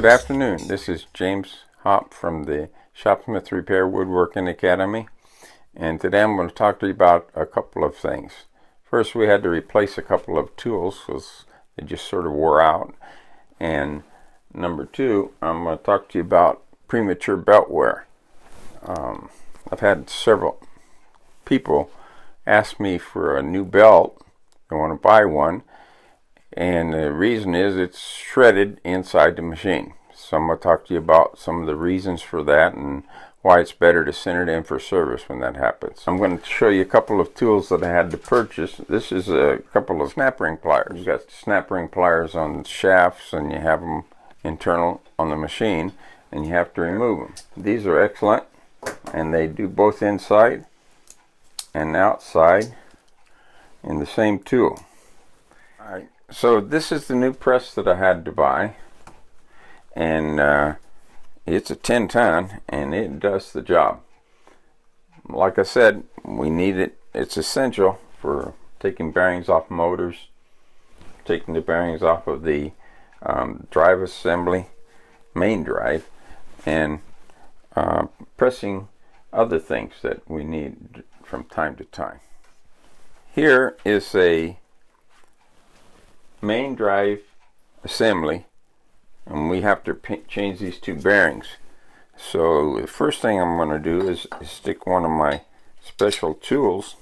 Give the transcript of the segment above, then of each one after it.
Good afternoon. This is James Hopp from the Shopsmith Repair Woodworking Academy, and today I'm going to talk to you about a couple of things. First, we had to replace a couple of tools because they just sort of wore out, and number two, I'm going to talk to you about premature belt wear. I've had several people ask me for a new belt. They want to buy one, and the reason is it's shredded inside the machine. So I'm going to talk to you about some of the reasons for that and why it's better to send it in for service when that happens. I'm going to show you a couple of tools that I had to purchase. This is a couple of snap ring pliers. You've got snap ring pliers on shafts, and you have them internal on the machine, and you have to remove them. These are excellent, and they do both inside and outside in the same tool. Alright, so this is the new press that I had to buy, and it's a 10-ton, and it does the job. Like I said, we need it. It's essential for taking bearings off motors, taking the bearings off of the drive assembly, main drive, and pressing other things that we need from time to time. Here is a main drive assembly, and we have to change these two bearings. So the first thing I'm going to do is stick one of my special tools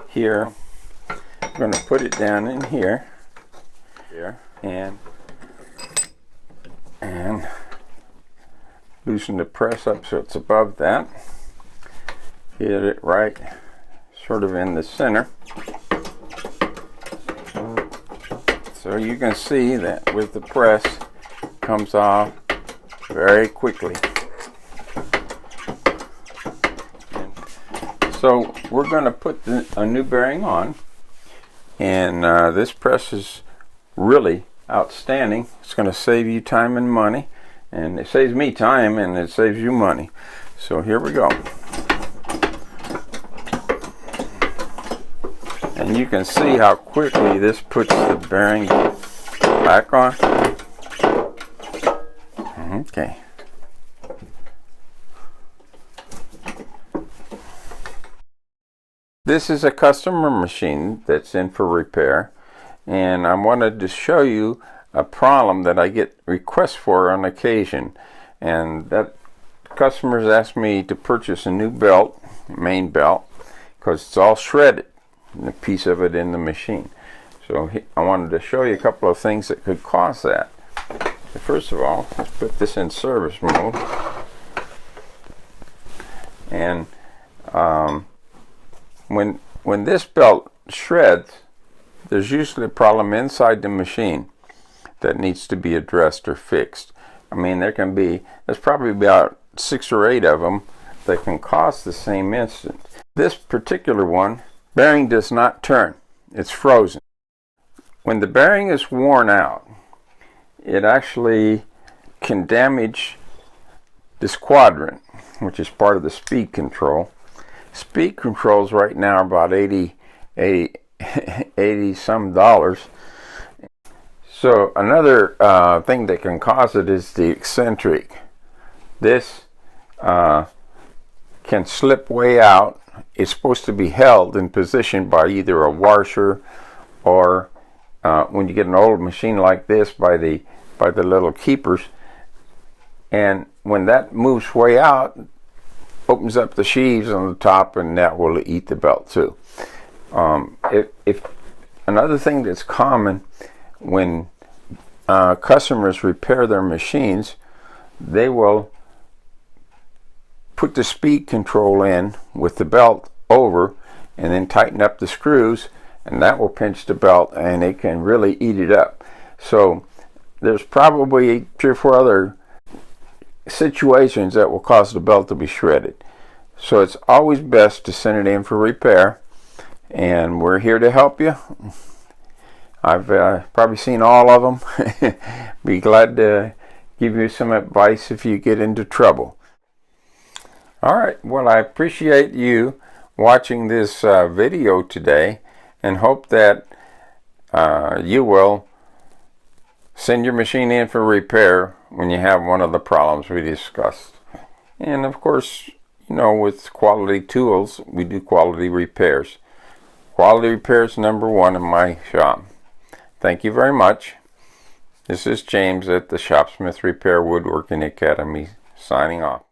here. I'm going to put it down in here, and loosen the press up so it's above that. Hit it right sort of in the center. So you can see that with the press, it comes off very quickly. And so we're going to put a new bearing on, and this press is really outstanding. It's going to save you time and money, and it saves me time and it saves you money. So here we go. And you can see how quickly this puts the bearing back on. Okay. This is a customer machine that's in for repair, and I wanted to show you a problem that I get requests for on occasion, and that customers ask me to purchase a new belt, main belt, because it's all shredded, and a piece of it in the machine. So I wanted to show you a couple of things that could cause that. First of all, let's put this in service mode, and when this belt shreds, there's usually a problem inside the machine that needs to be addressed or fixed. I mean, there's probably about 6 or 8 of them that can cause the same incident. This particular one, bearing does not turn. It's frozen. When the bearing is worn out, it actually can damage this quadrant, which is part of the speed control. Speed controls right now are about $80 some dollars. So another thing that can cause it is the eccentric. This can slip way out. It's supposed to be held in position by either a washer or when you get an old machine like this, by the little keepers. And when that moves way out, opens up the sheaves on the top, and that will eat the belt too. If another thing that's common when customers repair their machines, they will put the speed control in with the belt over and then tighten up the screws, and that will pinch the belt and it can really eat it up. So there's probably 3 or 4 other situations that will cause the belt to be shredded. So it's always best to send it in for repair, and we're here to help you. I've probably seen all of them. Be glad to give you some advice if you get into trouble. Alright, well, I appreciate you watching this video today, and hope that you will Send your machine in for repair when you have one of the problems we discussed. And of course, you know, with quality tools, we do quality repairs. Quality repairs #1 in my shop. Thank you very much. This is James at the Shopsmith Repair Woodworking Academy signing off.